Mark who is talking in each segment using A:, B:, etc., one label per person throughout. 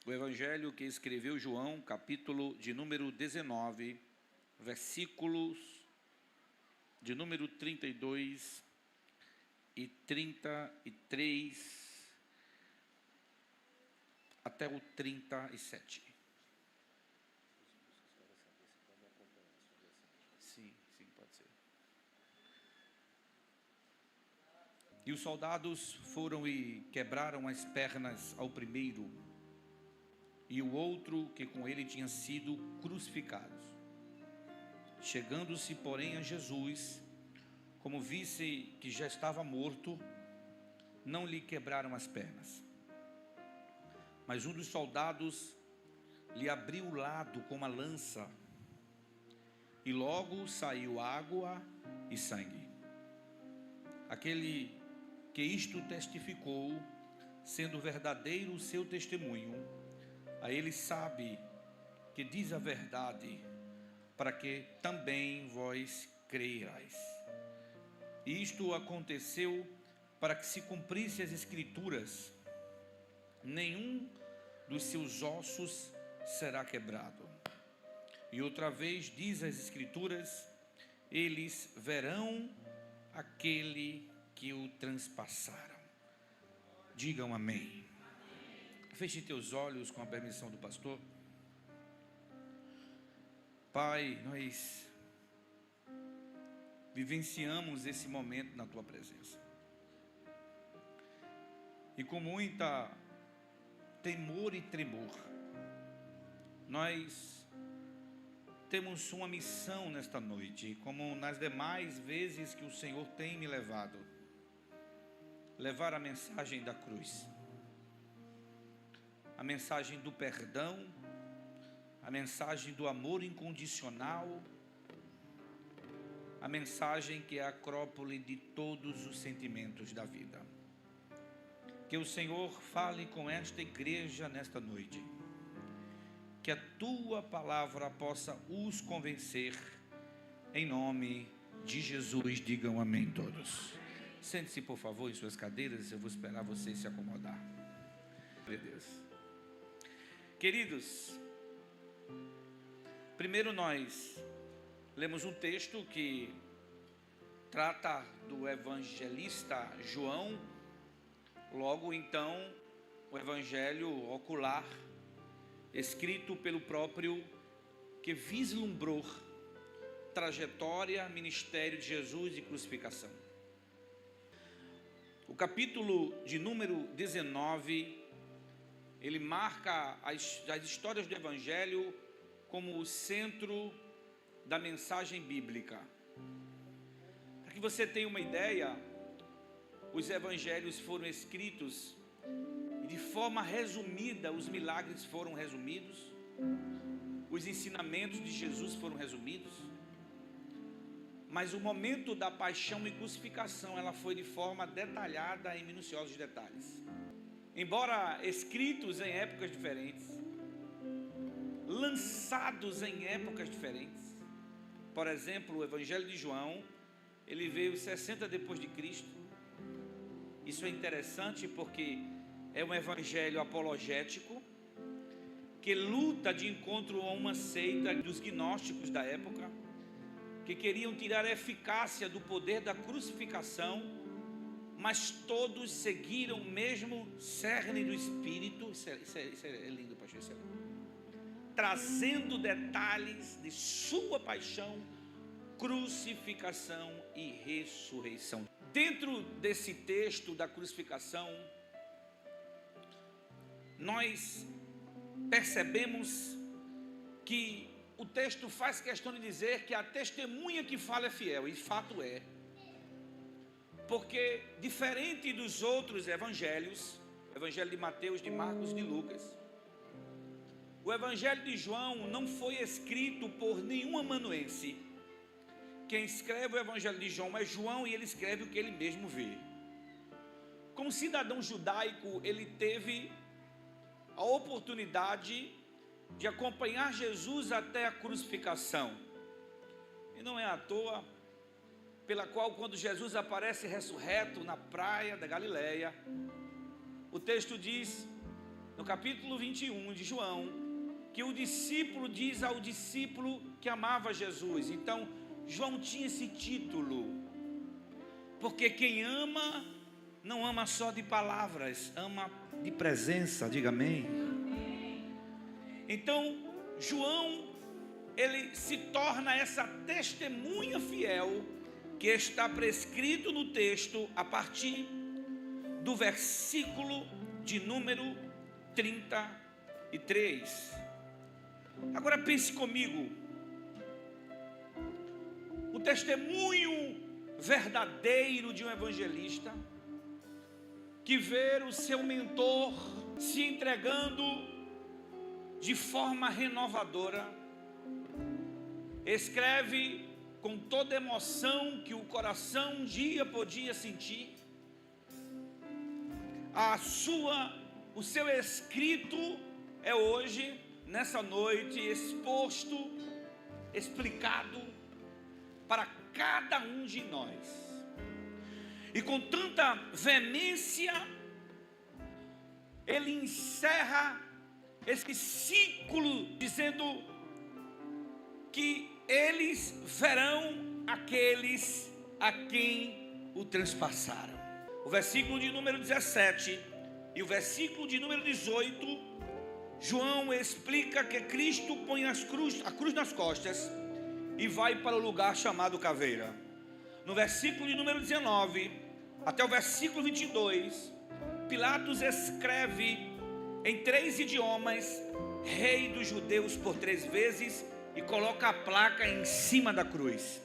A: O evangelho que escreveu João, capítulo de número 19, versículos de número 32 e 33 até o 37. Sim, pode ser. E os soldados foram e quebraram as pernas ao primeiro e o outro que com ele tinha sido crucificados. Chegando-se, porém, a Jesus, como visse que já estava morto, não lhe quebraram as pernas. Mas um dos soldados lhe abriu o lado com uma lança, e logo saiu água e sangue. Aquele que isto testificou, sendo verdadeiro o seu testemunho, a ele sabe que diz a verdade, para que também vós creiais. Isto aconteceu para que se cumprisse as escrituras: nenhum dos seus ossos será quebrado. E outra vez diz as escrituras: eles verão aquele que o transpassaram. Digam amém. Feche teus olhos com a permissão do pastor. Pai, nós vivenciamos esse momento na tua presença, e com muita temor e tremor, nós temos uma missão nesta noite, como nas demais vezes que o Senhor tem me levado, levar a mensagem da cruz, a mensagem do perdão, a mensagem do amor incondicional, a mensagem que é a acrópole de todos os sentimentos da vida. Que o Senhor fale com esta igreja nesta noite, que a tua palavra possa os convencer, em nome de Jesus. Digam amém todos. Sente-se, por favor, em suas cadeiras, eu vou esperar vocês se acomodar. Meu Deus. Queridos, primeiro nós lemos um texto que trata do evangelista João, logo então o evangelho ocular, escrito pelo próprio, que vislumbrou trajetória, ministério de Jesus e crucificação. O capítulo de número 19, ele marca as histórias do evangelho como o centro da mensagem bíblica. Para que você tenha uma ideia, os evangelhos foram escritos e de forma resumida, os milagres foram resumidos, os ensinamentos de Jesus foram resumidos, mas o momento da paixão e crucificação, ela foi de forma detalhada em minuciosos detalhes. Embora escritos em épocas diferentes, lançados em épocas diferentes. Por exemplo, o evangelho de João, ele veio 60 depois de Cristo. Isso é interessante porque é um evangelho apologético, que luta de encontro a uma seita dos gnósticos da época, que queriam tirar a eficácia do poder da crucificação, mas todos seguiram o mesmo cerne do Espírito. Isso é lindo, pastor, isso é lindo. Trazendo detalhes de sua paixão, crucificação e ressurreição. Dentro desse texto da crucificação, nós percebemos que o texto faz questão de dizer que a testemunha que fala é fiel, e fato é, porque diferente dos outros evangelhos, o evangelho de Mateus, de Marcos e de Lucas, o evangelho de João não foi escrito por nenhum amanuense. Quem escreve o evangelho de João é João, e ele escreve o que ele mesmo vê. Como cidadão judaico, ele teve a oportunidade de acompanhar Jesus até a crucificação, e não é à toa pela qual, quando Jesus aparece ressurreto na praia da Galileia, o texto diz: no capítulo 21 de João, que o discípulo diz ao discípulo que amava Jesus. Então, João tinha esse título, porque quem ama, não ama só de palavras, ama de presença, diga amém. Então, João, ele se torna essa testemunha fiel, que está prescrito no texto, a partir do versículo de número 33. Agora pense comigo, o testemunho verdadeiro de um evangelista, que vê o seu mentor se entregando de forma renovadora, escreve com toda emoção que o coração um dia podia sentir, o seu escrito é hoje, nessa noite, exposto, explicado para cada um de nós. E com tanta veemência, ele encerra esse ciclo dizendo que eles verão aqueles a quem o transpassaram. O versículo de número 17 e o versículo de número 18, João explica que Cristo põe a cruz nas costas e vai para o lugar chamado Caveira. No versículo de número 19 até o versículo 22, Pilatos escreve em 3 idiomas: Rei dos Judeus por 3 vezes, e coloca a placa em cima da cruz.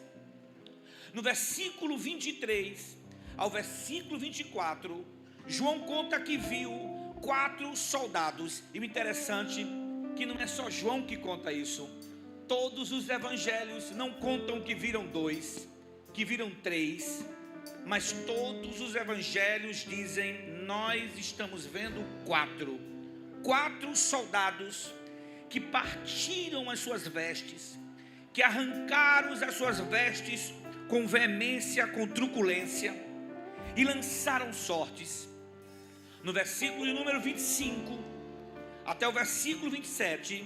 A: No versículo 23 ao versículo 24, João conta que viu 4 soldados. E o interessante que não é só João que conta isso. Todos os evangelhos não contam que viram 2, que viram 3, mas todos os evangelhos dizem: nós estamos vendo 4 soldados que partiram as suas vestes, que arrancaram as suas vestes com veemência, com truculência, e lançaram sortes. No versículo de número 25 até o versículo 27,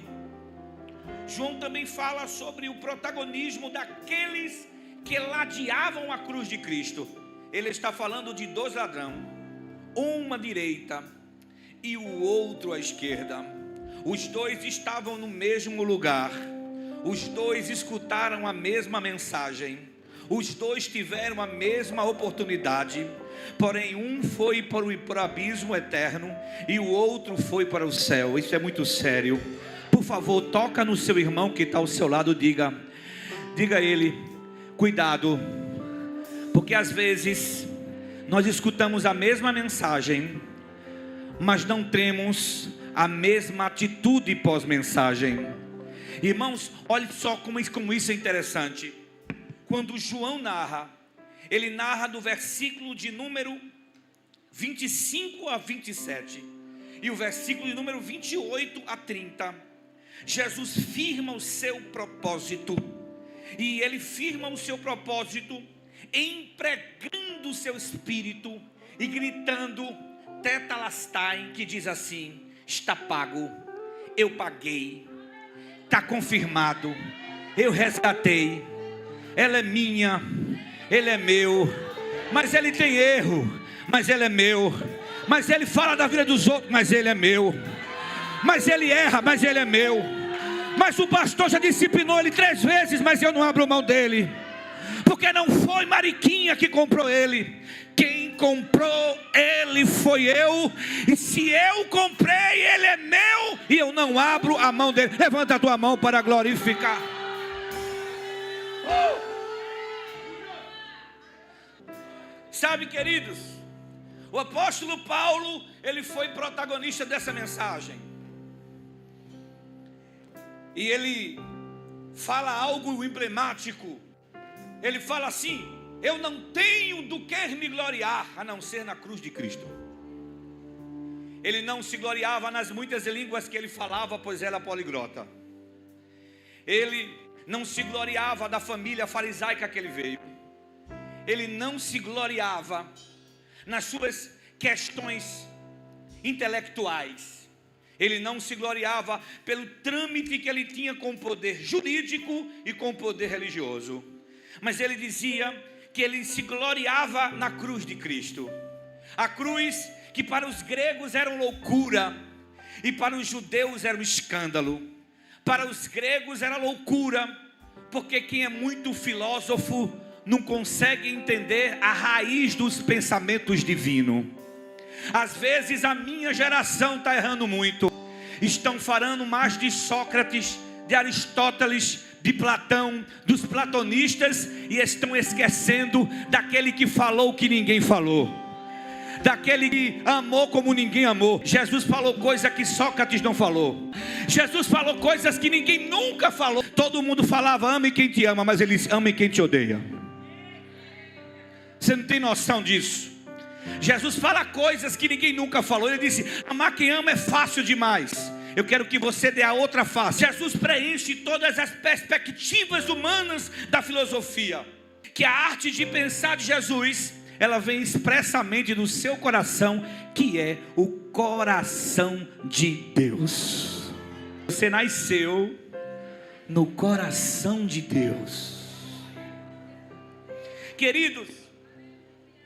A: João também fala sobre o protagonismo daqueles que ladeavam a cruz de Cristo. Ele está falando de 2 ladrões, um à direita e o outro à esquerda. Os 2 estavam no mesmo lugar, os 2 escutaram a mesma mensagem, os 2 tiveram a mesma oportunidade, porém um foi para o abismo eterno e o outro foi para o céu. Isso é muito sério. Por favor, toca no seu irmão que está ao seu lado, diga a ele: cuidado, porque às vezes nós escutamos a mesma mensagem, mas não temos a mesma atitude pós-mensagem. Irmãos, olhe só como isso é interessante. Quando João narra, ele narra do versículo de número 25 a 27 e o versículo de número 28 a 30. Jesus firma o seu propósito, e ele firma o seu propósito empregando o seu espírito e gritando tetelestai, que diz assim: está pago, eu paguei, está confirmado, eu resgatei, ela é minha, ele é meu, mas ele tem erro, mas ele é meu, mas ele fala da vida dos outros, mas ele é meu, mas ele erra, mas ele é meu, mas o pastor já disciplinou ele 3 vezes, mas eu não abro mão dele, porque não foi Mariquinha que comprou ele. Quem comprou ele foi eu, e se eu comprei, ele é meu, e eu não abro a mão dele. Levanta a tua mão para glorificar. Sabe, queridos, o apóstolo Paulo, ele foi protagonista dessa mensagem, e ele fala algo emblemático. Ele fala assim: eu não tenho do que me gloriar, a não ser na cruz de Cristo. Ele não se gloriava nas muitas línguas que ele falava, pois era poliglota. Ele não se gloriava da família farisaica que ele veio. Ele não se gloriava nas suas questões intelectuais. Ele não se gloriava pelo trâmite que ele tinha com o poder jurídico e com o poder religioso, mas ele dizia que ele se gloriava na cruz de Cristo. A cruz que para os gregos era uma loucura e para os judeus era um escândalo. Para os gregos era loucura, porque quem é muito filósofo não consegue entender a raiz dos pensamentos divinos. Às vezes a minha geração está errando muito. Estão falando mais de Sócrates, de Aristóteles, de Platão, dos platonistas, e estão esquecendo daquele que falou o que ninguém falou, daquele que amou como ninguém amou. Jesus falou coisas que Sócrates não falou. Jesus falou coisas que ninguém nunca falou. Todo mundo falava ame quem te ama, mas eles amem quem te odeia. Você não tem noção disso. Jesus fala coisas que ninguém nunca falou. Ele disse, amar quem ama é fácil demais. Eu quero que você dê a outra face. Jesus preenche todas as perspectivas humanas da filosofia. Que a arte de pensar de Jesus, ela vem expressamente do seu coração, que é o coração de Deus. Você nasceu no coração de Deus. Queridos,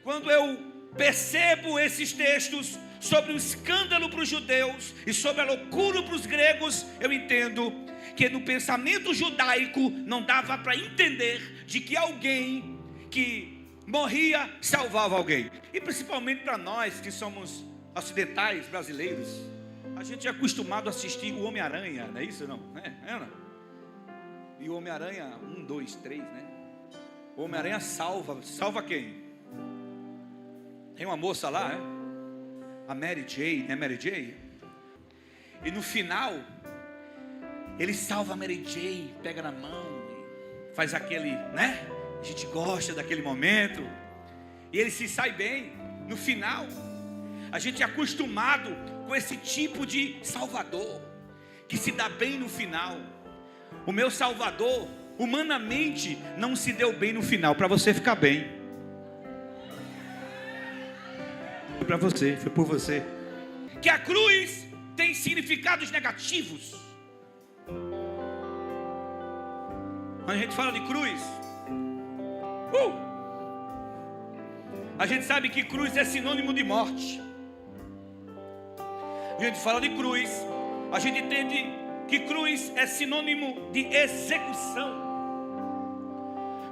A: quando eu percebo esses textos sobre o escândalo para os judeus e sobre a loucura para os gregos, eu entendo que no pensamento judaico não dava para entender de que alguém que morria salvava alguém. E principalmente para nós que somos ocidentais, brasileiros, a gente é acostumado a assistir o Homem-Aranha, não é isso não? E o Homem-Aranha 1, 2, 3, né? O Homem-Aranha salva quem? Tem uma moça lá, né? A Mary Jane, é Mary Jane? E no final, ele salva a Mary Jane, pega na mão, faz aquele, né? A gente gosta daquele momento. E ele se sai bem. No final, a gente é acostumado com esse tipo de salvador, que se dá bem no final. O meu salvador, humanamente, não se deu bem no final, para você ficar bem. Para você, foi por você. Que a cruz tem significados negativos. Quando a gente fala de cruz, a gente sabe que cruz é sinônimo de morte. A gente fala de cruz, a gente entende que cruz é sinônimo de execução.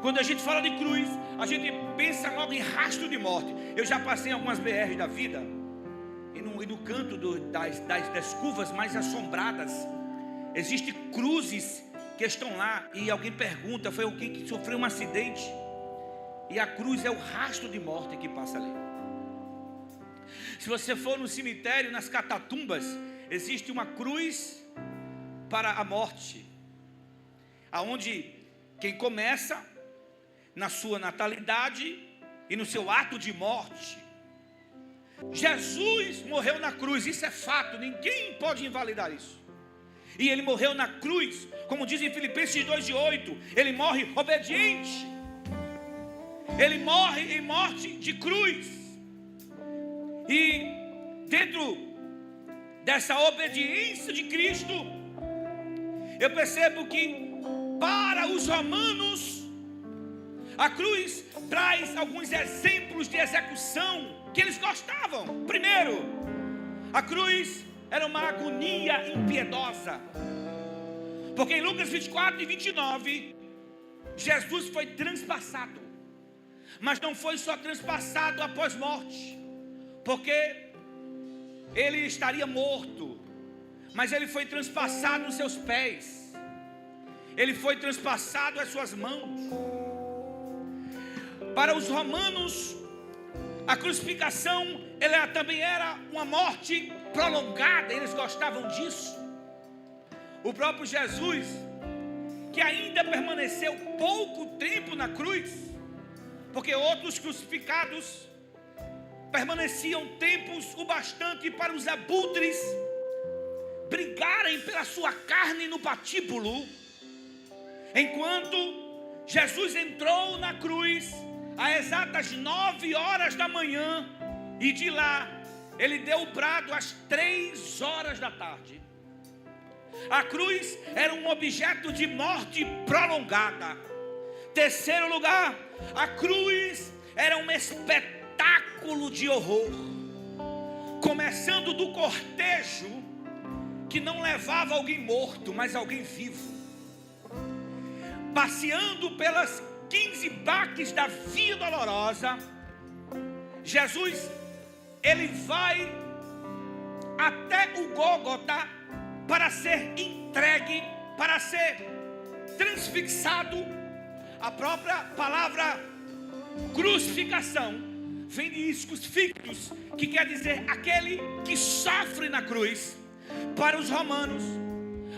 A: Quando a gente fala de cruz, a gente pensa logo em rastro de morte. Eu já passei em algumas BRs da vida, e no canto das curvas mais assombradas, existem cruzes que estão lá, e alguém pergunta, foi alguém que sofreu um acidente, e a cruz é o rastro de morte que passa ali. Se você for no cemitério, nas catatumbas, existe uma cruz para a morte, aonde quem começa na sua natalidade e no seu ato de morte. Jesus morreu na cruz, isso é fato, ninguém pode invalidar isso. E ele morreu na cruz, como diz em Filipenses 2:8, ele morre obediente. Ele morre em morte de cruz. E dentro dessa obediência de Cristo, eu percebo que para os romanos, a cruz traz alguns exemplos de execução que eles gostavam. Primeiro, a cruz era uma agonia impiedosa, porque em Lucas 24 e 29, Jesus foi transpassado, mas não foi só transpassado após morte, porque ele estaria morto, mas ele foi transpassado nos seus pés, ele foi transpassado às suas mãos. Para os romanos, a crucificação ela também era uma morte prolongada, eles gostavam disso. O próprio Jesus, que ainda permaneceu pouco tempo na cruz, porque outros crucificados permaneciam tempos o bastante para os abutres brigarem pela sua carne no patíbulo, enquanto Jesus entrou na cruz às exatas 9 horas da manhã, e de lá ele deu o brado às 3 horas da tarde. A cruz era um objeto de morte prolongada. Terceiro lugar, a cruz era um espetáculo de horror, começando do cortejo que não levava alguém morto, mas alguém vivo, passeando pelas 15 baques da Via Dolorosa. Jesus, ele vai até o Gólgota para ser entregue, para ser transfixado. A própria palavra crucificação vem de iscus fictus, que quer dizer aquele que sofre na cruz. Para os romanos,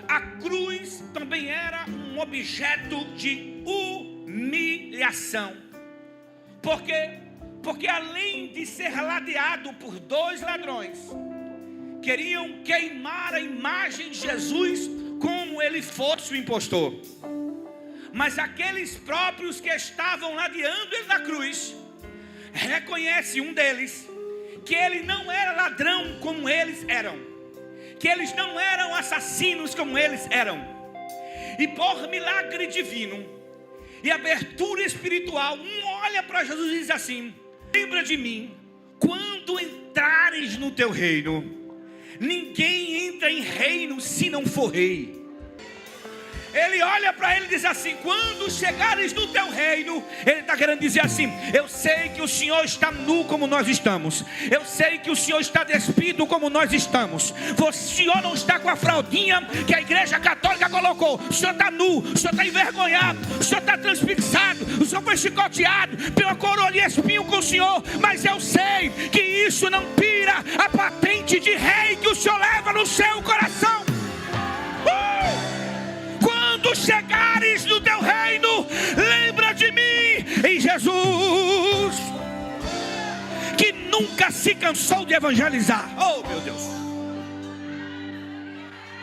A: a cruz também era um objeto de humilhação. Por quê? Porque além de ser ladeado por 2 ladrões, queriam queimar a imagem de Jesus como ele fosse o impostor. Mas aqueles próprios que estavam ladeando ele na cruz, reconhece um deles, que ele não era ladrão como eles eram, que eles não eram assassinos como eles eram. E por milagre divino e abertura espiritual, um olha para Jesus e diz assim: lembra de mim quando entrares no teu reino. Ninguém entra em reino se não for rei. Ele olha para ele e diz assim: quando chegares no teu reino, ele está querendo dizer assim: eu sei que o Senhor está nu como nós estamos, eu sei que o Senhor está despido como nós estamos, o Senhor não está com a fraldinha que a igreja católica colocou, o Senhor está nu, o Senhor está envergonhado, o Senhor está transfixado, o Senhor foi chicoteado, tem uma coroa de espinho com o Senhor, mas eu sei que isso não tira a patente de rei que o Senhor leva no seu coração. Quando chegares no teu reino, lembra de mim. E Jesus, que nunca se cansou de evangelizar, oh meu Deus,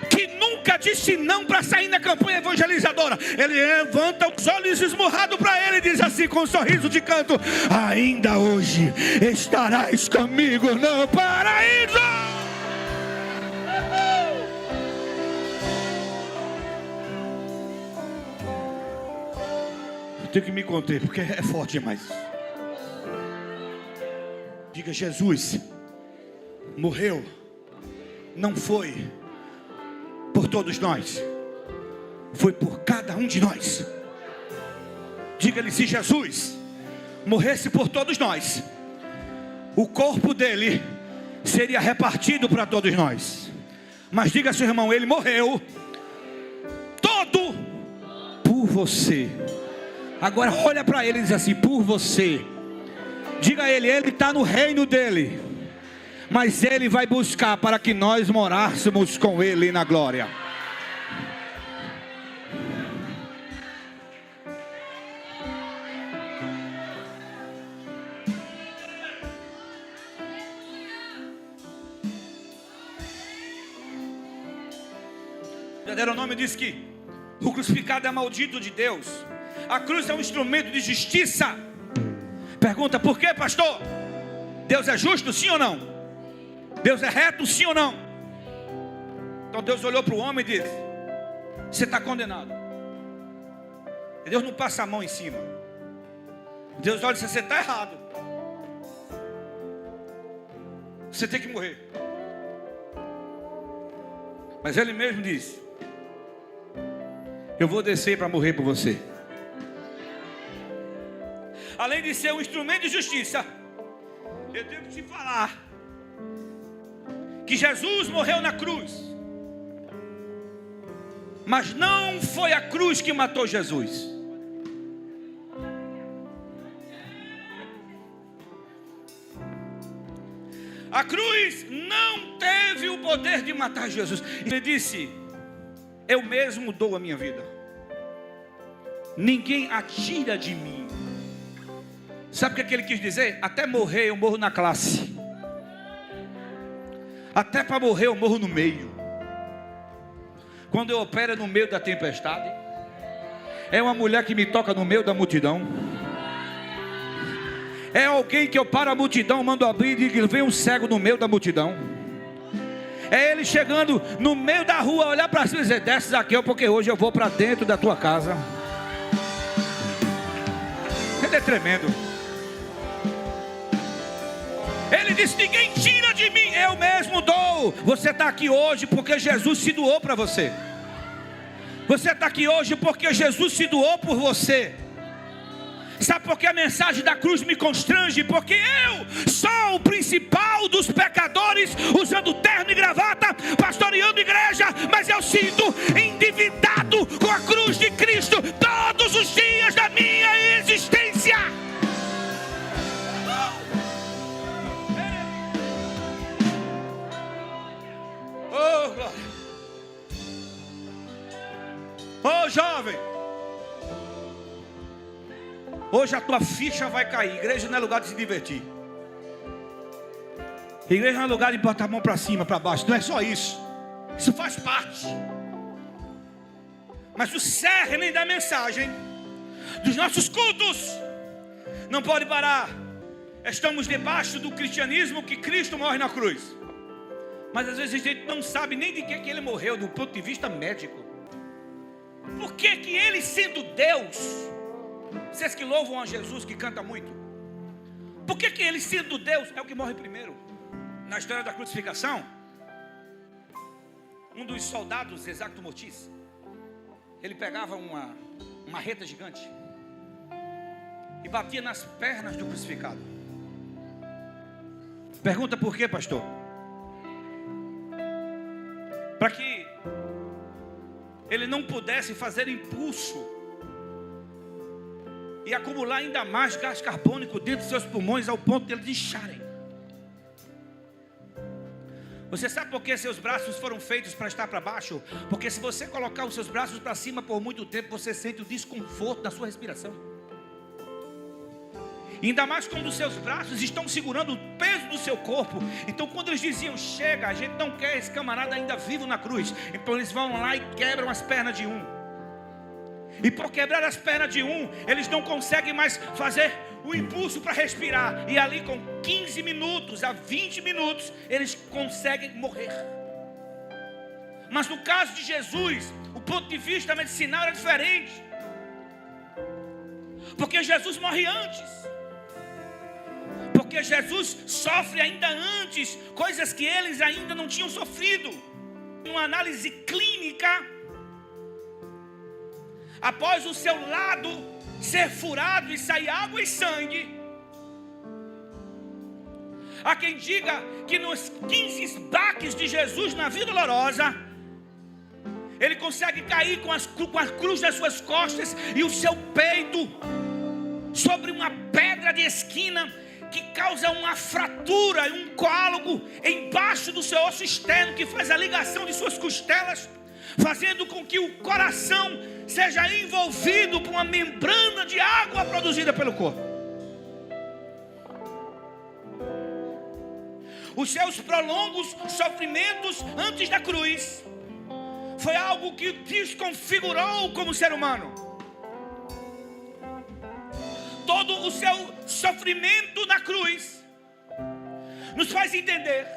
A: que nunca disse não para sair na campanha evangelizadora, ele levanta os olhos esmurrados para ele e diz assim com um sorriso de canto: ainda hoje estarás comigo no paraíso. Tenho que me conter, porque é forte demais. Diga: Jesus morreu, não foi por todos nós, foi por cada um de nós. Diga-lhe: se Jesus morresse por todos nós, o corpo dele seria repartido para todos nós. Mas diga ao seu irmão: ele morreu todo por você. Agora olha para ele e diz assim: por você. Diga a ele: ele está no reino dele, mas ele vai buscar para que nós morássemos com ele na glória. Deuteronômio diz que o crucificado é maldito de Deus. A cruz é um instrumento de justiça. Pergunta: por quê, pastor? Deus é justo, sim ou não? Deus é reto, sim ou não? Então Deus olhou para o homem e disse: você está condenado. E Deus não passa a mão em cima. Deus olha e diz: você está errado, você tem que morrer. Mas ele mesmo disse: eu vou descer para morrer por você. Além de ser um instrumento de justiça, eu tenho que te falar que Jesus morreu na cruz, mas não foi a cruz que matou Jesus. A cruz não teve o poder de matar Jesus. Ele disse: eu mesmo dou a minha vida, ninguém a tira de mim. Sabe o que ele quis dizer? Até morrer eu morro na classe, até para morrer eu morro no meio. Quando eu opero no meio da tempestade, é uma mulher que me toca no meio da multidão, É alguém que eu paro a multidão, mando abrir e digo: vem um cego no meio da multidão. É ele chegando no meio da rua, olhar para cima e dizer: desce Zaqueu, porque hoje eu vou para dentro da tua casa. Ele é tremendo. Ele disse: ninguém tira de mim, eu mesmo dou. Você está aqui hoje porque Jesus se doou para você. Você está aqui hoje porque Jesus se doou por você. Sabe por que a mensagem da cruz me constrange? Porque eu sou o principal dos pecadores, usando terno e gravata, pastoreando igreja, mas eu sinto endividado com a cruz de Cristo todos os dias da minha existência. Oh, glória. Oh, jovem, hoje a tua ficha vai cair. Igreja não é lugar de se divertir. Igreja não é lugar de botar a mão para cima, para baixo. Não é só isso. Isso faz parte. Mas o cerne da mensagem dos nossos cultos não pode parar. Estamos debaixo do cristianismo que Cristo morre na cruz. Mas às vezes a gente não sabe nem de que ele morreu do ponto de vista médico. Por que que ele, sendo Deus, vocês que louvam a Jesus, que canta muito, por que que ele, sendo Deus, é o que morre primeiro? Na história da crucificação, um dos soldados, Exacto Mortis, ele pegava uma marreta gigante e batia nas pernas do crucificado. Pergunta por quê, pastor? Para que ele não pudesse fazer impulso e acumular ainda mais gás carbônico dentro dos seus pulmões, ao ponto de eles incharem. Você sabe por que seus braços foram feitos para estar para baixo? Porque se você colocar os seus braços para cima por muito tempo, você sente o desconforto da sua respiração. Ainda mais quando os seus braços estão segurando o peso do seu corpo. Então quando eles diziam: chega, a gente não quer esse camarada ainda vivo na cruz, então eles vão lá e quebram as pernas de um. E por quebrar as pernas de um, eles não conseguem mais fazer o impulso para respirar. E ali com 15 minutos a 20 minutos, eles conseguem morrer. Mas no caso de Jesus, o ponto de vista medicinal era diferente. Porque Jesus morre antes. Porque Jesus sofre ainda antes coisas que eles ainda não tinham sofrido. Uma análise clínica, após o seu lado ser furado e sair água e sangue, há quem diga que nos 15 baques de Jesus na vida dolorosa, ele consegue cair com a cruz das suas costas e o seu peito sobre uma pedra de esquina, que causa uma fratura e um coágulo embaixo do seu osso externo, que faz a ligação de suas costelas, fazendo com que o coração seja envolvido por uma membrana de água produzida pelo corpo. Os seus prolongos sofrimentos antes da cruz foi algo que o desconfigurou como ser humano. Todo o seu sofrimento na cruz nos faz entender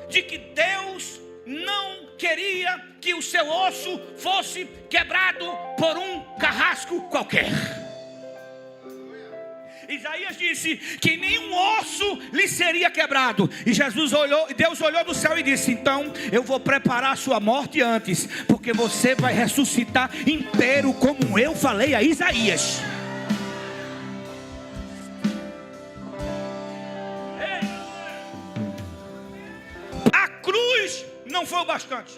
A: de que Deus não queria que o seu osso fosse quebrado por um carrasco qualquer. Isaías disse que nenhum osso lhe seria quebrado. E Deus olhou do céu e disse: então eu vou preparar a sua morte antes, porque você vai ressuscitar inteiro, como eu falei a Isaías. A cruz não foi o bastante.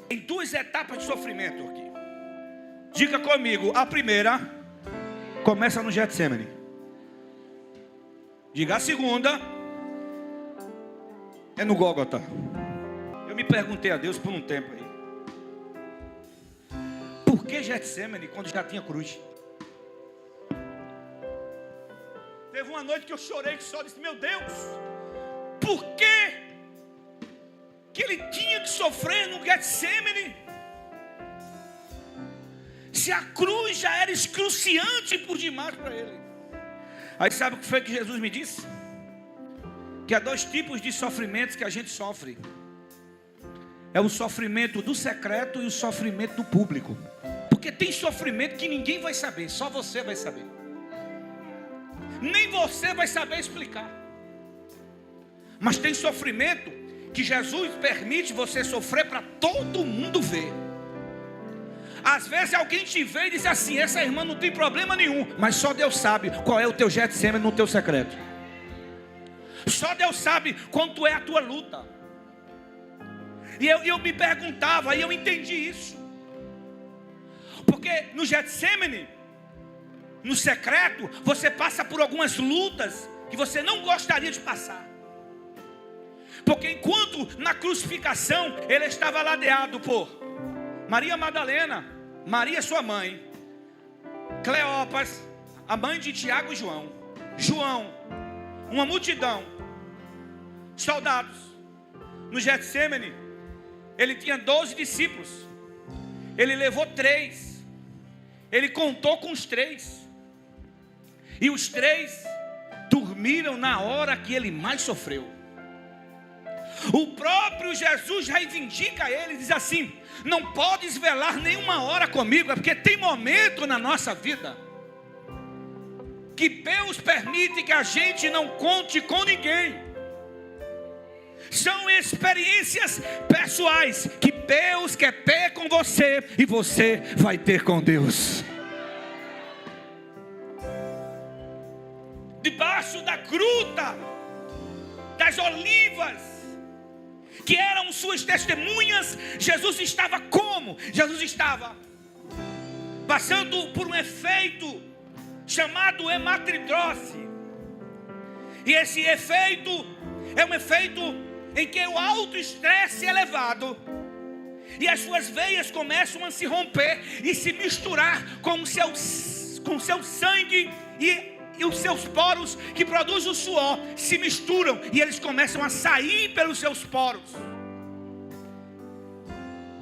A: Tem duas etapas de sofrimento aqui. Diga comigo, a primeira começa no Getsemane. Diga, a segunda é no Gólgota. Eu me perguntei a Deus por um tempo aí: por que Getsemane quando já tinha cruz? Teve uma noite que eu chorei, que só disse: meu Deus, por que ele tinha que sofrer no Getsemane? se a cruz já era excruciante por demais para ele. Aí sabe o que foi que Jesus me disse? Que há dois tipos de sofrimentos que a gente sofre. É o sofrimento do secreto e o sofrimento do público. Porque tem sofrimento que ninguém vai saber, só você vai saber. Nem você vai saber explicar. Mas tem sofrimento que Jesus permite você sofrer para todo mundo ver. Às vezes alguém te vê e diz assim: essa irmã não tem problema nenhum, mas só Deus sabe qual é o teu Getsemane no teu secreto. Só Deus sabe quanto é a tua luta. E eu me perguntava, e eu entendi isso. Porque no Getsemane, no secreto, você passa por algumas lutas que você não gostaria de passar. Porque enquanto na crucificação ele estava ladeado por Maria Madalena, Maria sua mãe, Cleópas, a mãe de Tiago e João, uma multidão, soldados. No Getsemane, ele tinha 12 discípulos. Ele levou 3. Ele contou com os 3. E os 3 dormiram na hora que ele mais sofreu. O próprio Jesus reivindica ele, diz assim: não podes velar nenhuma hora comigo, é porque tem momento na nossa vida que Deus permite que a gente não conte com ninguém. São experiências pessoais que Deus quer ter com você e você vai ter com Deus. Debaixo da gruta das olivas, que eram suas testemunhas, Jesus estava como? Jesus estava passando por um efeito chamado hematidrose. E esse efeito é um efeito em que o alto estresse é elevado e as suas veias começam a se romper e se misturar com o seu sangue, e os seus poros que produzem o suor se misturam e eles começam a sair pelos seus poros.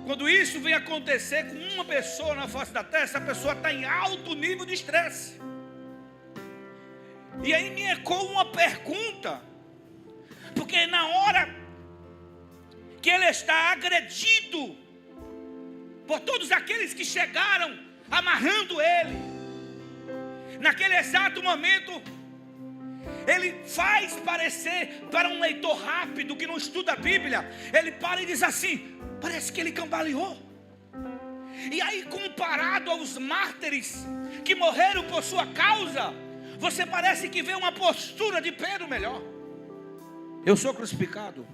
A: Quando isso vem acontecer com uma pessoa na face da terra, essa pessoa está em alto nível de estresse. E aí me ecoa uma pergunta, porque na hora que ele está agredido por todos aqueles que chegaram amarrando ele, naquele exato momento, ele faz parecer, para um leitor rápido que não estuda a Bíblia, ele para e diz assim: parece que ele cambaleou. E aí, comparado aos mártires que morreram por sua causa, você parece que vê uma postura de Pedro melhor. Eu sou crucificado,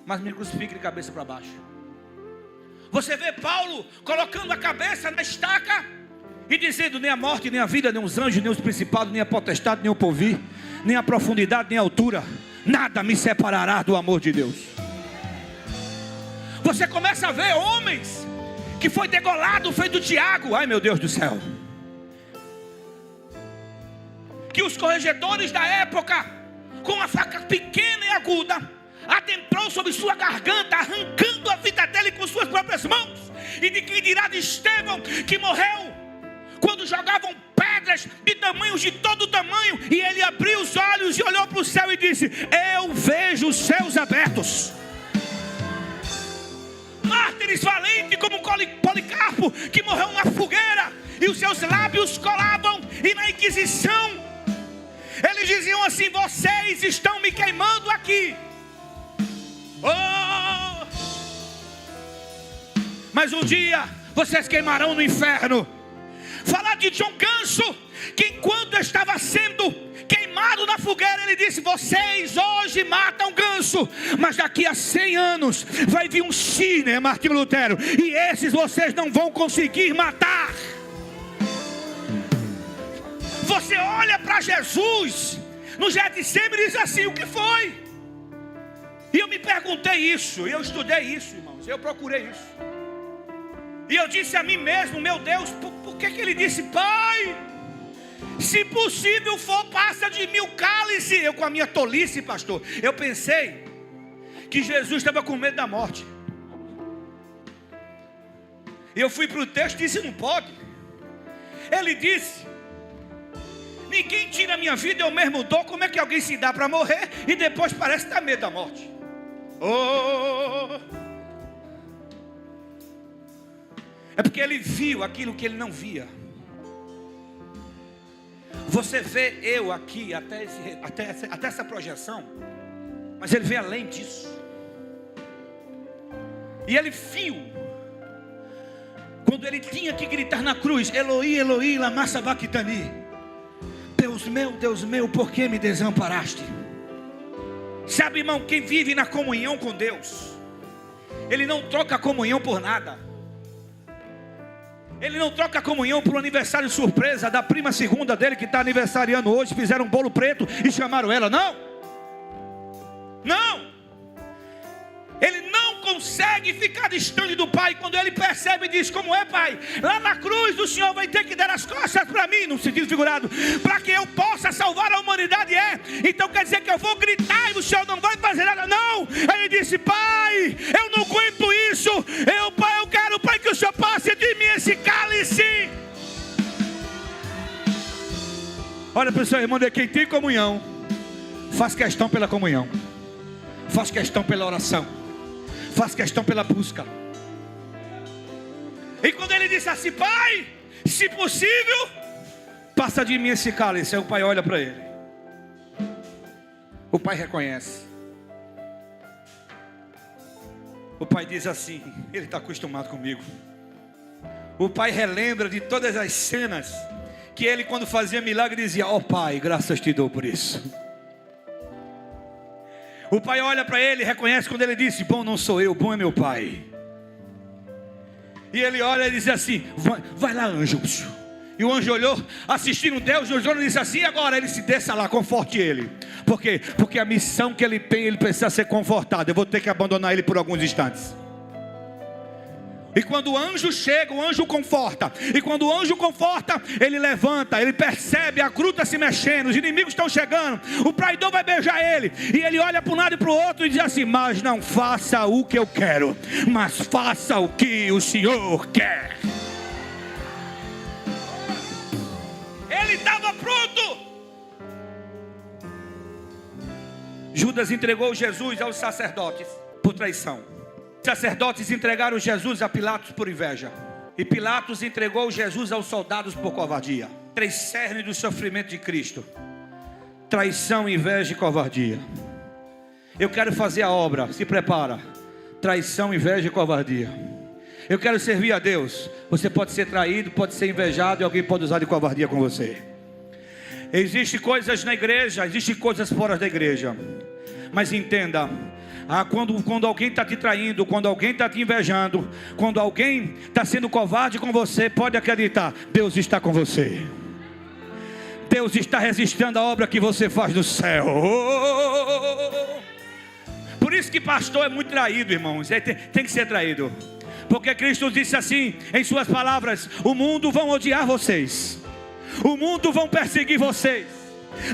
A: mas me crucifique de cabeça para baixo. Você vê Paulo colocando a cabeça na estaca e dizendo: nem a morte, nem a vida, nem os anjos, nem os principados, nem a potestade, nem o porvir, nem a profundidade, nem a altura, nada me separará do amor de Deus. Você começa a ver homens que foi degolado, feito Tiago, ai meu Deus do céu, que os corregedores da época, com uma faca pequena e aguda, adentrou sobre sua garganta, arrancando a vida dele com suas próprias mãos. E de que dirá de Estevão, que morreu quando jogavam pedras de tamanhos de todo tamanho, e ele abriu os olhos e olhou para o céu e disse: eu vejo os céus abertos. Mártires valentes como Policarpo, que morreu na fogueira e os seus lábios colavam, e na Inquisição eles diziam assim: vocês estão me queimando aqui. Oh! Mas um dia vocês queimarão no inferno. Falar de João Ganso, que enquanto estava sendo queimado na fogueira, ele disse: vocês hoje matam Ganso, mas daqui a 100 anos vai vir um Schiller, Martinho Lutero, e esses vocês não vão conseguir matar. Você olha para Jesus no Getsemane e diz assim: o que foi? E eu me perguntei isso, eu estudei isso, irmãos, eu procurei isso. E eu disse a mim mesmo: meu Deus, por que ele disse: Pai, se possível for, passa de mim o cálice? Eu, com a minha tolice, pastor, eu pensei que Jesus estava com medo da morte. E eu fui para o texto e disse: não pode. Ele disse: ninguém tira a minha vida, eu mesmo dou. Como é que alguém se dá para morrer e depois parece ter medo da morte? É porque ele viu aquilo que ele não via. Você vê eu aqui, até essa projeção, mas ele vê além disso. E ele viu, quando ele tinha que gritar na cruz: Eloi, Eloi, lama sabachthani. Deus meu, por que me desamparaste? Sabe, irmão, quem vive na comunhão com Deus, ele não troca a comunhão por nada. Ele não troca a comunhão por um aniversário surpresa da prima segunda dele, que está aniversariando hoje. Fizeram um bolo preto e chamaram ela. Não. Ele não consegue ficar distante do Pai. Quando ele percebe e diz: como é, Pai? Lá na cruz o Senhor vai ter que dar as costas para mim, no sentido figurado, para que eu possa salvar a humanidade. Então quer dizer que eu vou gritar e o Senhor não vai fazer nada? Não. Ele disse: Pai, eu não aguento isso. Pai, eu quero, Pai, que o Senhor passe de mim esse cálice. Olha para o seu irmão, de quem tem comunhão, faz questão pela comunhão, faz questão pela oração, faz questão pela busca. E quando ele disse assim: Pai, se possível, passa de mim esse cálice. Aí o Pai olha para ele. O Pai reconhece. O Pai diz assim: ele está acostumado comigo. O Pai relembra de todas as cenas que ele, quando fazia milagre, dizia: ó Pai, graças te dou por isso. O Pai olha para ele e reconhece quando ele disse: bom não sou eu, bom é meu Pai. E ele olha e diz assim: vai lá, anjo. E o anjo olhou, assistindo Deus, olhou e disse assim: agora ele se desça lá, conforte ele. Por quê? Porque a missão que ele tem, ele precisa ser confortado. Eu vou ter que abandonar ele por alguns instantes. E quando o anjo chega, o anjo conforta. E quando o anjo conforta, ele levanta, ele percebe a gruta se mexendo, os inimigos estão chegando, o traidor vai beijar ele. E ele olha para um lado e para o outro e diz assim: mas não faça o que eu quero, mas faça o que o Senhor quer. Ele estava pronto. Judas entregou Jesus aos sacerdotes por traição. Os sacerdotes entregaram Jesus a Pilatos por inveja. E Pilatos entregou Jesus aos soldados por covardia. Três cernes do sofrimento de Cristo: traição, inveja e covardia. Eu quero fazer a obra, se prepara. Traição, inveja e covardia. Eu quero servir a Deus. Você pode ser traído, pode ser invejado, e alguém pode usar de covardia com você. Existem coisas na igreja, existem coisas fora da igreja. Mas entenda, quando alguém está te traindo, quando alguém está te invejando, quando alguém está sendo covarde com você, pode acreditar, Deus está com você. Deus está resistindo à obra que você faz no céu. Por isso que pastor é muito traído, irmãos. Tem que ser traído. Porque Cristo disse assim em suas palavras: o mundo vão odiar vocês, o mundo vão perseguir vocês,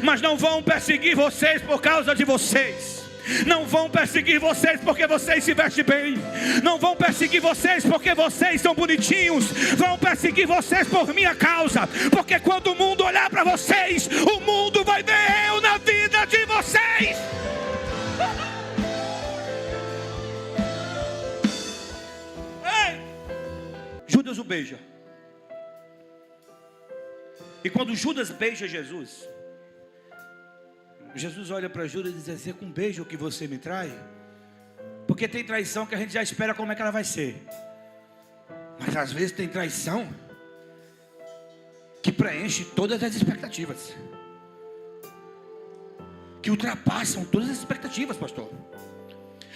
A: mas não vão perseguir vocês por causa de vocês. Não vão perseguir vocês porque vocês se vestem bem. Não vão perseguir vocês porque vocês são bonitinhos. Vão perseguir vocês por minha causa. Porque quando o mundo olhar para vocês, o mundo vai ver eu na vida de vocês. Ei! Judas o beija. E quando Judas beija Jesus, Jesus olha para Judas e diz assim: com um beijo que você me trai? Porque tem traição que a gente já espera como é que ela vai ser. Mas às vezes tem traição que preenche todas as expectativas, que ultrapassam todas as expectativas, pastor.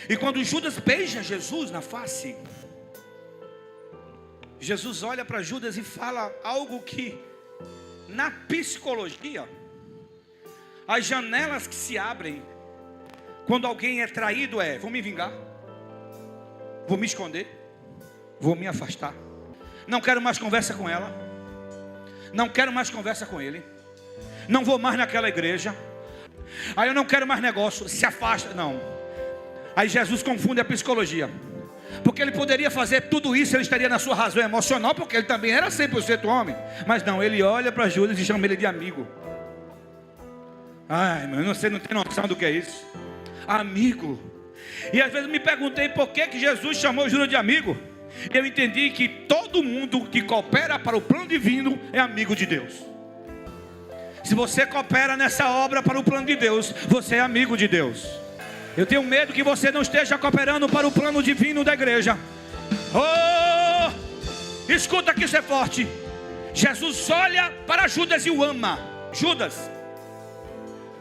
A: E quando Judas beija Jesus na face, Jesus olha para Judas e fala algo que, na psicologia, as janelas que se abrem quando alguém é traído vou me vingar, vou me esconder, vou me afastar, não quero mais conversa com ela, não quero mais conversa com ele, não vou mais naquela igreja, aí eu não quero mais negócio, se afasta. Não. Aí Jesus confunde a psicologia. Porque ele poderia fazer tudo isso, ele estaria na sua razão emocional, porque ele também era 100% homem. Mas não, ele olha para Judas e chama ele de amigo. Ai, mano, você não tem noção do que é isso. Amigo. E às vezes eu me perguntei por que Jesus chamou Judas de amigo. Eu entendi que todo mundo que coopera para o plano divino é amigo de Deus. Se você coopera nessa obra para o plano de Deus, você é amigo de Deus. Eu tenho medo que você não esteja cooperando para o plano divino da igreja. Oh, escuta que isso é forte. Jesus olha para Judas e o ama. Judas,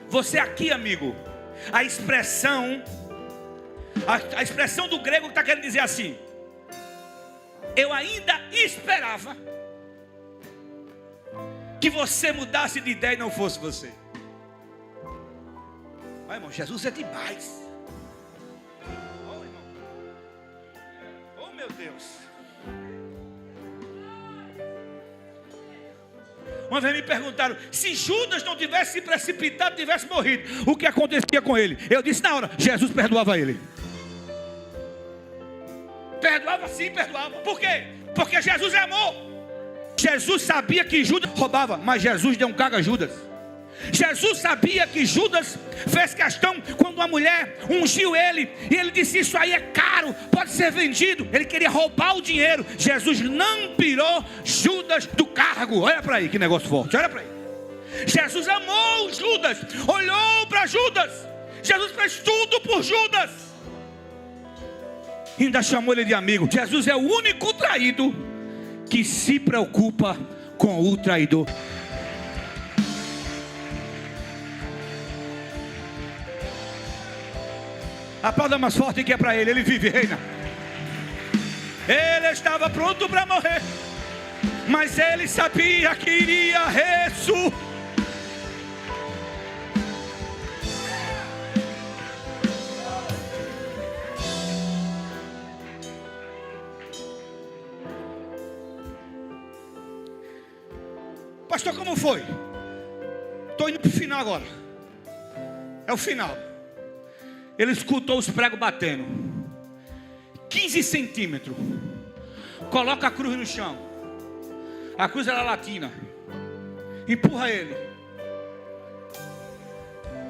A: você aqui, amigo. A expressão do grego está querendo dizer assim: eu ainda esperava que você mudasse de ideia e não fosse você. Olha, irmão, Jesus é demais. Oh, irmão. Oh, meu Deus. Uma vez me perguntaram: se Judas não tivesse se precipitado, tivesse morrido, o que acontecia com ele? Eu disse na hora: Jesus perdoava ele. Perdoava sim, perdoava. Por quê? Porque Jesus é amor. Jesus sabia que Judas roubava, mas Jesus deu um caga a Judas. Jesus sabia que Judas fez questão, quando uma mulher ungiu ele, e ele disse: isso aí é caro, pode ser vendido. Ele queria roubar o dinheiro. Jesus não tirou Judas do cargo. Olha para aí que negócio forte, olha para aí. Jesus amou Judas, olhou para Judas. Jesus fez tudo por Judas, ainda chamou ele de amigo. Jesus é o único traído que se preocupa com o traidor. Aplauda mais forte que é para ele. Ele vive, reina. Ele estava pronto para morrer, mas ele sabia que iria ressuscitar. Pastor, como foi? Estou indo para o final agora. É o final. Ele escutou os pregos batendo. 15 centímetros. Coloca a cruz no chão. A cruz era latina. Empurra ele.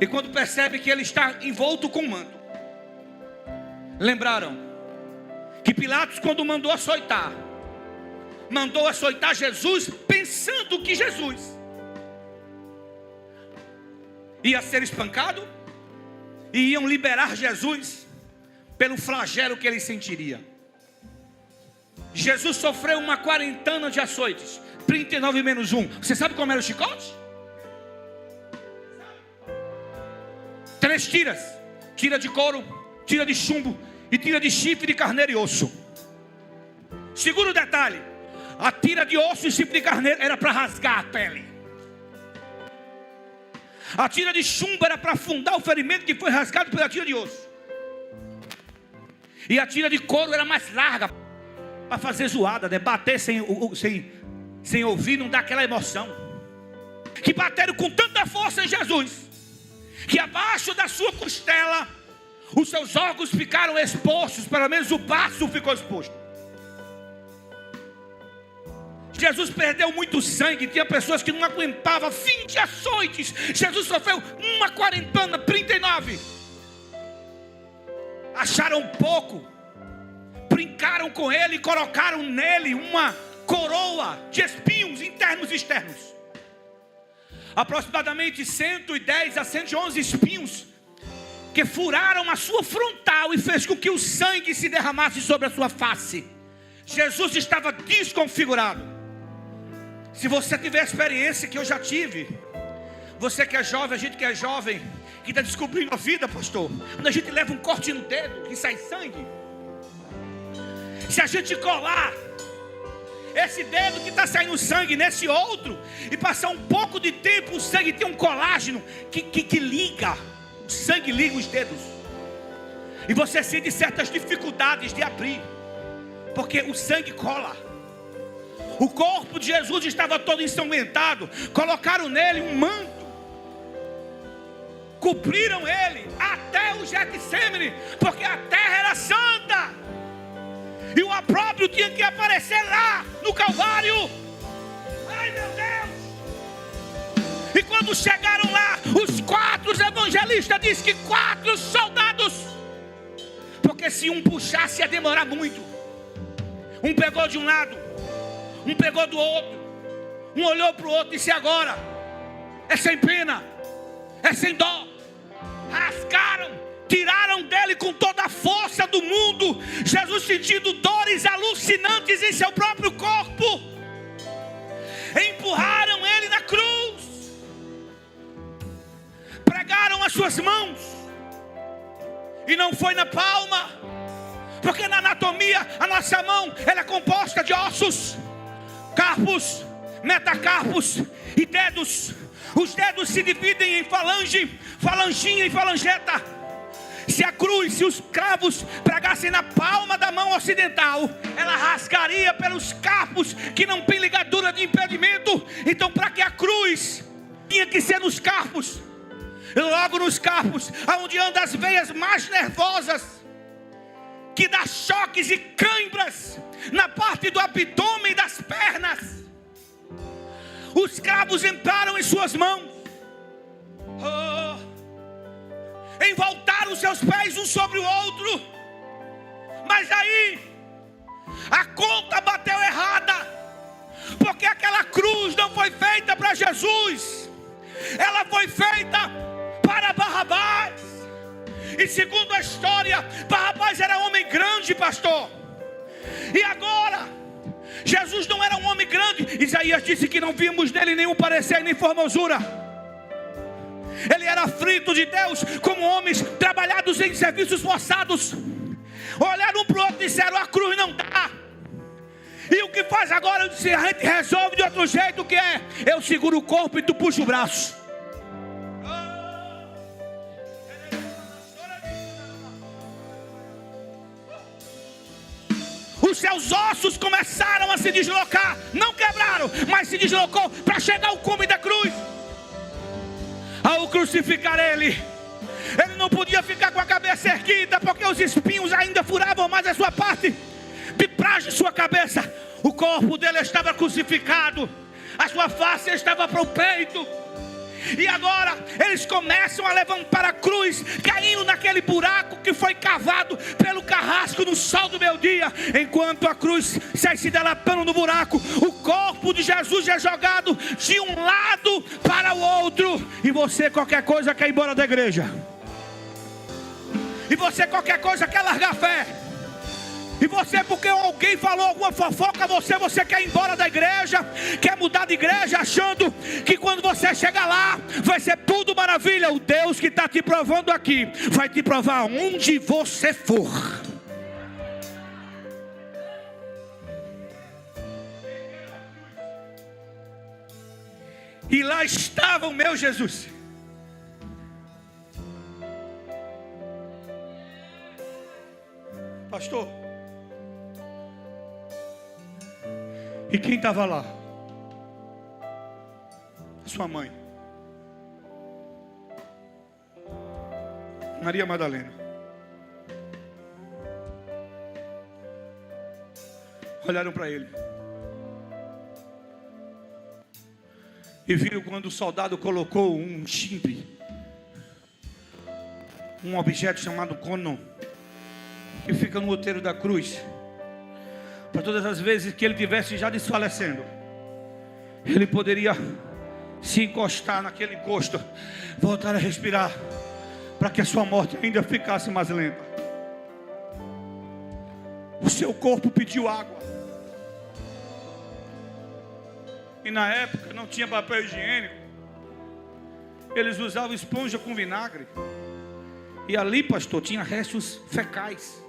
A: E quando percebe que ele está envolto com manto. Lembraram que Pilatos, quando mandou açoitar Jesus, pensando que Jesus ia ser espancado e iam liberar Jesus pelo flagelo que ele sentiria. Jesus sofreu uma quarentena de açoites, 39 menos 1. Você sabe como era o chicote? 3 tiras: tira de couro, tira de chumbo e tira de chifre de carneiro e osso. Segundo detalhe: a tira de osso e chifre de carneiro era para rasgar a pele. A tira de chumbo era para afundar o ferimento que foi rasgado pela tira de osso. E a tira de couro era mais larga, para fazer zoada, né? Bater sem ouvir, não dá aquela emoção. Que bateram com tanta força em Jesus, que abaixo da sua costela os seus órgãos ficaram expostos. Pelo menos o baço ficou exposto. Jesus perdeu muito sangue. Tinha pessoas que não aguentavam 20 açoites. Jesus sofreu uma quarentena, 39. Acharam pouco, brincaram com ele e colocaram nele uma coroa de espinhos internos e externos. Aproximadamente 110 a 111 espinhos que furaram a sua frontal e fez com que o sangue se derramasse sobre a sua face. Jesus estava desconfigurado. Se você tiver a experiência que eu já tive, você que é jovem, a gente que é jovem, que está descobrindo a vida, pastor, quando a gente leva um corte no dedo e sai sangue, se a gente colar esse dedo que está saindo sangue nesse outro e passar um pouco de tempo, o sangue tem um colágeno que liga, o sangue liga os dedos, e você sente certas dificuldades de abrir, porque o sangue cola. O corpo de Jesus estava todo ensanguentado. Colocaram nele um manto, cobriram ele até o Getsemane, porque a terra era santa. E o opróbrio tinha que aparecer lá no Calvário. Ai, meu Deus! E quando chegaram lá, os 4 evangelistas dizem que 4 soldados, porque se um puxasse ia demorar muito. Um pegou de um lado, um pegou do outro, um olhou para o outro e disse: agora é sem pena, é sem dó. Rasgaram, tiraram dele com toda a força do mundo, Jesus sentindo dores alucinantes em seu próprio corpo. Empurraram ele na cruz, pregaram as suas mãos, e não foi na palma, porque na anatomia a nossa mão ela é composta de ossos, carpos, metacarpos e dedos. Os dedos se dividem em falange, falanginha e falangeta. Se a cruz, se os cravos pregassem na palma da mão ocidental, ela rasgaria pelos carpos que não tem ligadura de impedimento. Então, para que a cruz tinha que ser nos carpos, logo nos carpos, aonde andam as veias mais nervosas, que dá choques e cãibras na parte do abdômen e das pernas. Os cravos entraram em suas mãos, envoltaram seus pés um sobre o outro. Mas aí a conta bateu errada, porque aquela cruz não foi feita para Jesus, ela foi feita para Barrabás. E segundo a história, Barrabás era homem grande, pastor. E agora Jesus não era um homem grande. Isaías disse que não vimos nele nenhum parecer nem formosura. Ele era aflito de Deus, como homens trabalhados em serviços forçados. Olharam um para o outro e disseram: a cruz não dá. E o que faz agora? Eu disse: a gente resolve de outro jeito. O que é? Eu seguro o corpo e tu puxa o braço. Os seus ossos começaram a se deslocar. Não quebraram, mas se deslocou para chegar ao cume da cruz. Ao crucificar ele não podia ficar com a cabeça erguida, porque os espinhos ainda furavam mais a sua parte de trás de sua cabeça. O corpo dele estava crucificado, a sua face estava para o peito. E agora eles começam a levantar a cruz, caindo naquele buraco que foi cavado pelo carrasco no sol do meio-dia. Enquanto a cruz sai se delatando no buraco, o corpo de Jesus é jogado de um lado para o outro. E você, qualquer coisa, quer ir embora da igreja. E você, qualquer coisa, quer largar a fé. E você, porque alguém falou alguma fofoca, você quer ir embora da igreja, quer mudar de igreja, achando que quando você chegar lá, vai ser tudo maravilha. O Deus que está te provando aqui, vai te provar onde você for. E lá estava o meu Jesus. Pastor, e quem estava lá? A sua mãe, Maria Madalena. Olharam para ele e viram quando o soldado colocou um chimbre, um objeto chamado cono, que fica no outeiro da cruz, para todas as vezes que ele tivesse já desfalecendo, ele poderia se encostar naquele encosto, voltar a respirar, para que a sua morte ainda ficasse mais lenta. O seu corpo pediu água, e na época não tinha papel higiênico, eles usavam esponja com vinagre, e ali, pastor, tinha restos fecais.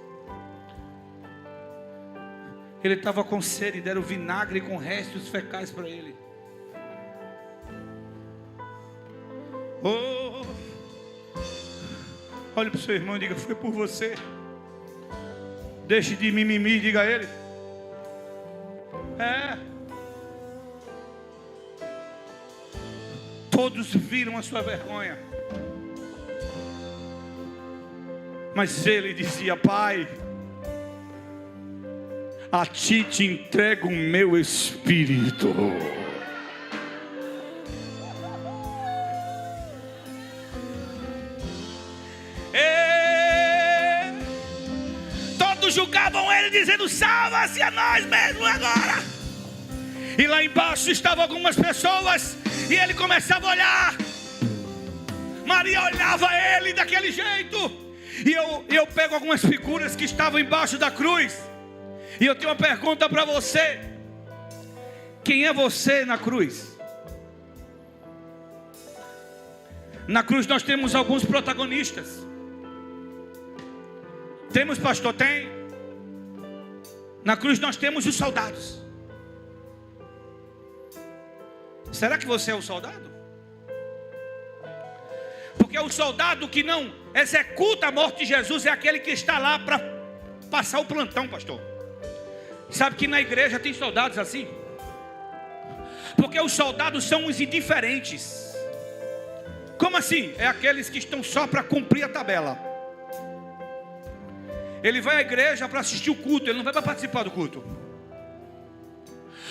A: Ele estava com sede e deram vinagre com restos fecais para ele. Oh, olhe para o seu irmão e diga: foi por você. Deixe de mimimi, diga a ele. Todos viram a sua vergonha, mas ele dizia: Pai, a ti te entrego o meu espírito. Todos julgavam ele, dizendo: salva-se a nós mesmo agora. E lá embaixo estavam algumas pessoas, e ele começava a olhar. Maria olhava ele daquele jeito. E eu pego algumas figuras que estavam embaixo da cruz, e eu tenho uma pergunta para você: quem é você na cruz? Na cruz nós temos alguns protagonistas. Temos, pastor? Tem. Na cruz nós temos os soldados. Será que você é o soldado? Porque o soldado que não executa a morte de Jesus é aquele que está lá para passar o plantão, pastor. Sabe que na igreja tem soldados assim? Porque os soldados são os indiferentes. Como assim? É aqueles que estão só para cumprir a tabela. Ele vai à igreja para assistir o culto, ele não vai para participar do culto.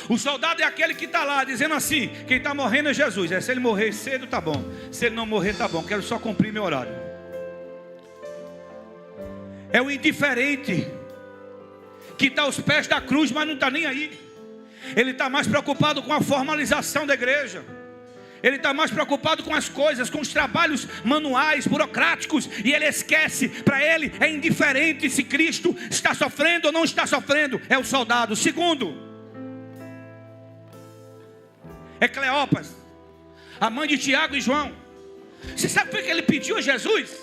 A: O soldado é aquele que está lá dizendo assim: quem está morrendo é Jesus. Se ele morrer cedo, tá bom. Se ele não morrer, tá bom. Quero só cumprir meu horário. É o indiferente que está aos pés da cruz, mas não está nem aí. Ele está mais preocupado com a formalização da igreja. Ele está mais preocupado com as coisas, com os trabalhos manuais, burocráticos. E ele esquece, para ele é indiferente se Cristo está sofrendo ou não está sofrendo. É o soldado. Segundo, é Cleópas, a mãe de Tiago e João. Você sabe por que ele pediu a Jesus?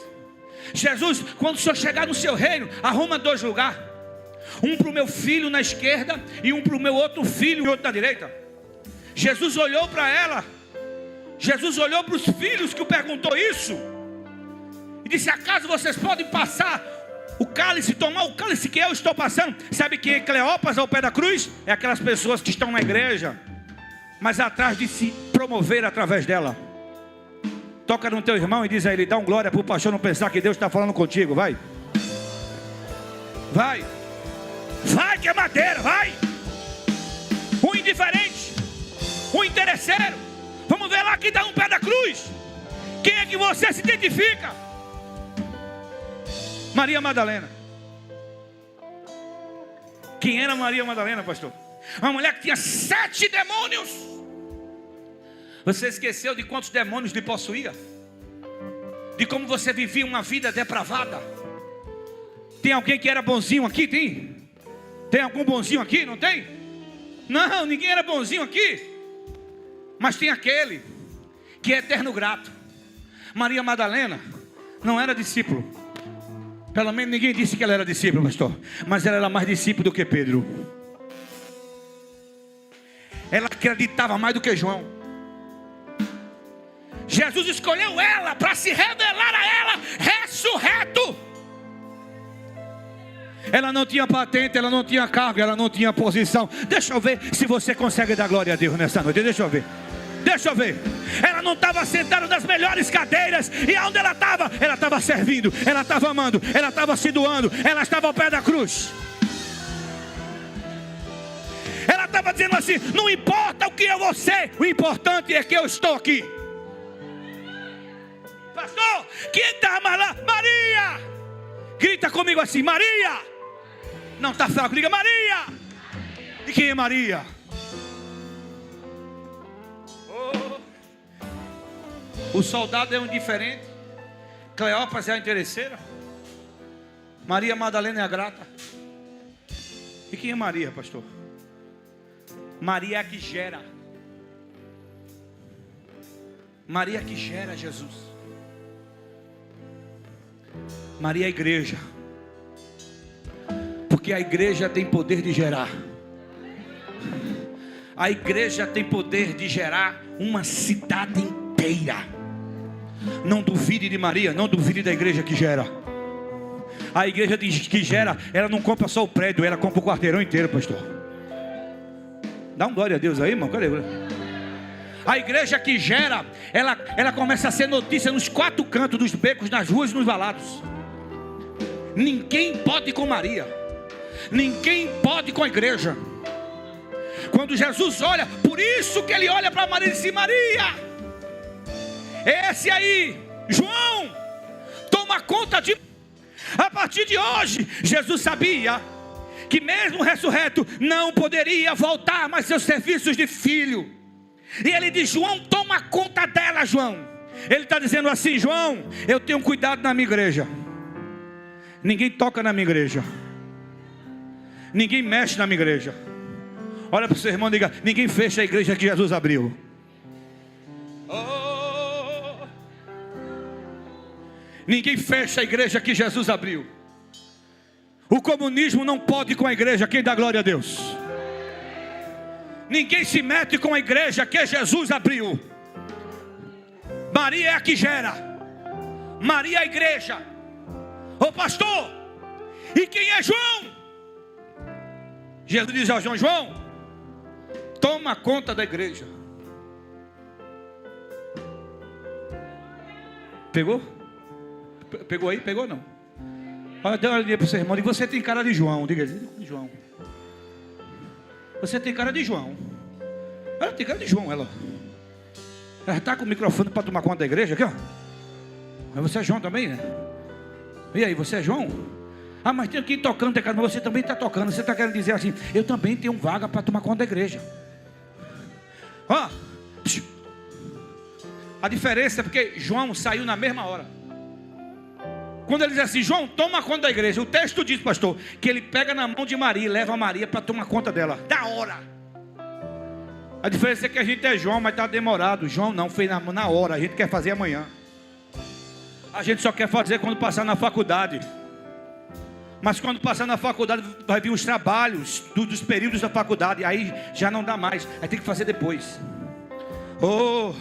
A: Jesus, quando o senhor chegar no seu reino, arruma 2 lugares. Um para o meu filho na esquerda e um para o meu outro filho e outro na direita. Jesus olhou para ela. Jesus olhou para os filhos que o perguntou isso e disse: acaso vocês podem passar o cálice, tomar o cálice que eu estou passando? Sabe quem é Cleópas ao pé da cruz? É aquelas pessoas que estão na igreja, mas atrás de se promover através dela. Toca no teu irmão e diz a ele: dá um glória para o pastor não pensar que Deus está falando contigo. Vai, vai, vai que é madeira, vai. Um indiferente, um interesseiro. Vamos ver lá quem está no pé da cruz. Quem é que você se identifica? Maria Madalena. Quem era Maria Madalena, pastor? Uma mulher que tinha 7 demônios. Você esqueceu de quantos demônios lhe possuía? De como você vivia uma vida depravada? Tem alguém que era bonzinho aqui? Tem? Tem algum bonzinho aqui? Não tem? Não, ninguém era bonzinho aqui. Mas tem aquele que é eterno grato. Maria Madalena não era discípulo. Pelo menos ninguém disse que ela era discípula, pastor. Mas ela era mais discípulo do que Pedro. Ela acreditava mais do que João. Jesus escolheu ela para se revelar a ela ressurreto. Ela não tinha patente, ela não tinha cargo, ela não tinha posição. Deixa eu ver se você consegue dar glória a Deus nessa noite. Deixa eu ver. Deixa eu ver. Ela não estava sentada nas melhores cadeiras. E aonde ela estava? Ela estava servindo, ela estava amando, ela estava se doando, ela estava ao pé da cruz. Ela estava dizendo assim: não importa o que eu vou ser, o importante é que eu estou aqui. Pastor, quem está lá? Maria! Grita comigo assim: Maria! Não está fraco, diga Maria! E quem é Maria? Oh. O soldado é um indiferente. Cleópas é a interesseira. Maria Madalena é a grata. E quem é Maria, pastor? Maria é a que gera. Maria é a que gera Jesus. Maria é a igreja. Porque a igreja tem poder de gerar. A igreja tem poder de gerar uma cidade inteira. Não duvide de Maria, não duvide da igreja que gera. A igreja que gera, ela não compra só o prédio, ela compra o quarteirão inteiro, pastor. Dá um glória a Deus aí, irmão. Cadê? A igreja que gera, ela começa a ser notícia nos 4 cantos dos becos, nas ruas e nos valados. Ninguém pode ir com Maria. ninguém pode com a igreja. Quando Jesus olha, por isso que ele olha para Maria e diz: Maria, esse aí, João, toma conta de... A partir de hoje, Jesus sabia que mesmo ressurreto não poderia voltar mais seus serviços de filho. E ele diz: João, toma conta dela, João. Ele está dizendo assim: João, eu tenho cuidado na minha igreja. Ninguém toca na minha igreja. Ninguém mexe na minha igreja. Olha para o seu irmão e diga: ninguém fecha a igreja que Jesus abriu. Oh. Ninguém fecha a igreja que Jesus abriu. O comunismo não pode com a igreja. Quem dá glória a Deus? Ninguém se mete com a igreja que Jesus abriu. Maria é a que gera. Maria é a igreja. Ô pastor, e quem é João? Jesus diz ao João: João, toma conta da igreja. Pegou? Pegou aí? Pegou não? Olha, dê uma olhadinha para o seu irmão. E você tem cara de João. Diga ele: João. Você tem cara de João. Ela tem cara de João, ela. Ela está com o microfone para tomar conta da igreja aqui, ó. Mas você é João também, né? E aí, você é João? Ah, mas tem aqui tocando teclado, mas você também está tocando. Você está querendo dizer assim: eu também tenho vaga para tomar conta da igreja. Ó, a diferença é porque João saiu na mesma hora. Quando ele diz assim: João, toma conta da igreja, o texto diz, pastor, que ele pega na mão de Maria e leva a Maria para tomar conta dela. Da hora. A diferença é que a gente é João, mas está demorado. João não, fez na hora. A gente quer fazer amanhã. A gente só quer fazer quando passar na faculdade. Mas quando passar na faculdade, vai vir os trabalhos dos períodos da faculdade. Aí já não dá mais. Aí tem que fazer depois. Oh,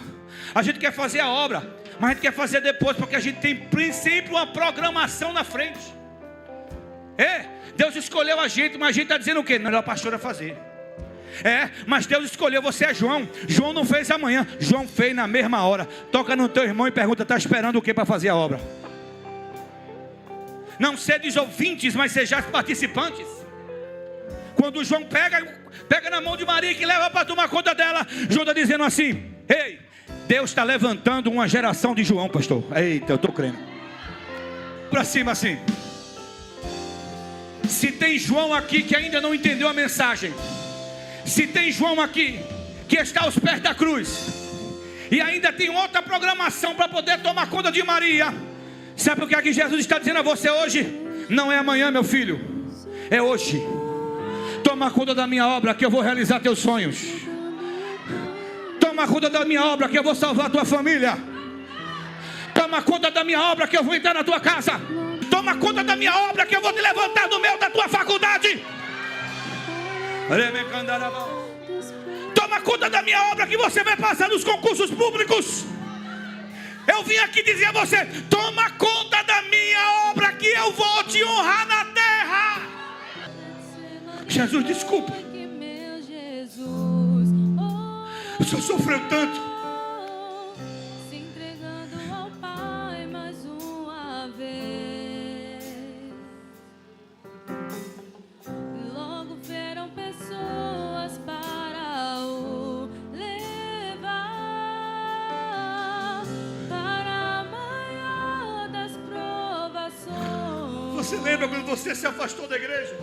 A: a gente quer fazer a obra, mas a gente quer fazer depois, porque a gente tem sempre uma programação na frente. Deus escolheu a gente, mas a gente está dizendo o quê? Não, é a pastora fazer. Mas Deus escolheu, você é João. João não fez amanhã, João fez na mesma hora. Toca no teu irmão e pergunta: está esperando o que para fazer a obra? Não sedes ouvintes, mas sejais participantes. Quando João pega na mão de Maria, que leva para tomar conta dela, João está dizendo assim: ei, Deus está levantando uma geração de João, pastor. Eita, eu estou crendo. Para cima assim. Se tem João aqui que ainda não entendeu a mensagem, se tem João aqui que está aos pés da cruz e ainda tem outra programação para poder tomar conta de Maria, sabe o que é que Jesus está dizendo a você hoje? Não é amanhã, meu filho, é hoje. Toma conta da minha obra, que eu vou realizar teus sonhos. Toma conta da minha obra, que eu vou salvar a tua família. Toma conta da minha obra, que eu vou entrar na tua casa. Toma conta da minha obra, que eu vou te levantar do meio da tua faculdade. Toma conta da minha obra, que você vai passar nos concursos públicos. Eu vim aqui dizer a você: toma conta da minha obra, que eu vou te honrar na terra. Jesus, desculpa, o Senhor sofreu tanto.
B: Se entregando ao Pai mais uma vez. Logo vieram pessoas para o levar para a maior das provações.
A: Você lembra quando você se afastou da igreja?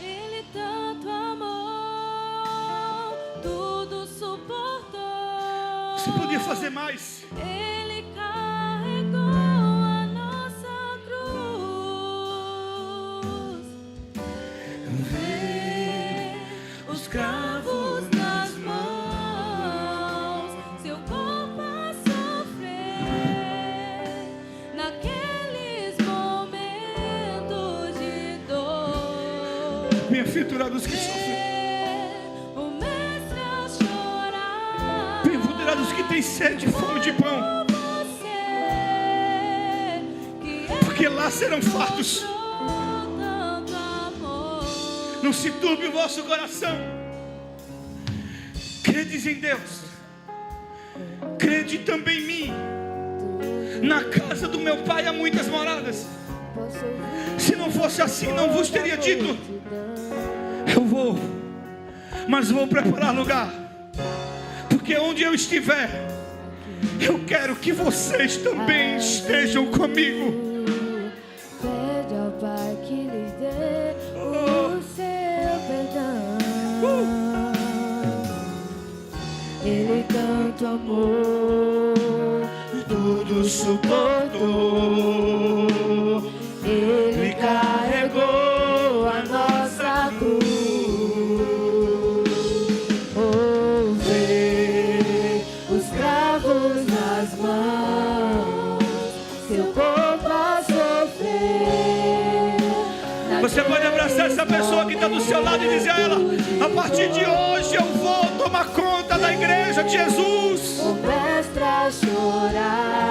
B: Ele tanto amou, tudo suportou.
A: Você podia fazer mais.
B: Ele carregou a nossa cruz. Vê os cravos nas mãos, seu corpo a sofrer naqueles momentos de dor.
A: Bem-aventurados que sofrem.
B: O mestre a chorar.
A: Bem-aventurados que têm sede e fome de pão, porque lá serão fartos. Não se turbe o vosso coração. Credes em Deus, crede também em mim. Na casa do meu pai há muitas moradas. Se não fosse fosse assim, não vos teria dito: eu vou, mas vou preparar lugar, porque onde eu estiver, eu quero que vocês também estejam comigo.
B: Pede ao Pai que lhe dê o seu perdão. Ele tanto amou,
A: Tudo suportou,
B: Ele carregou a nossa cruz. Ouve os cravos nas mãos, seu corpo a sofrer.
A: Você pode abraçar essa pessoa que está do seu lado e dizer a ela: a partir de hoje eu vou tomar conta da igreja de Jesus.
B: O mestre a chorar.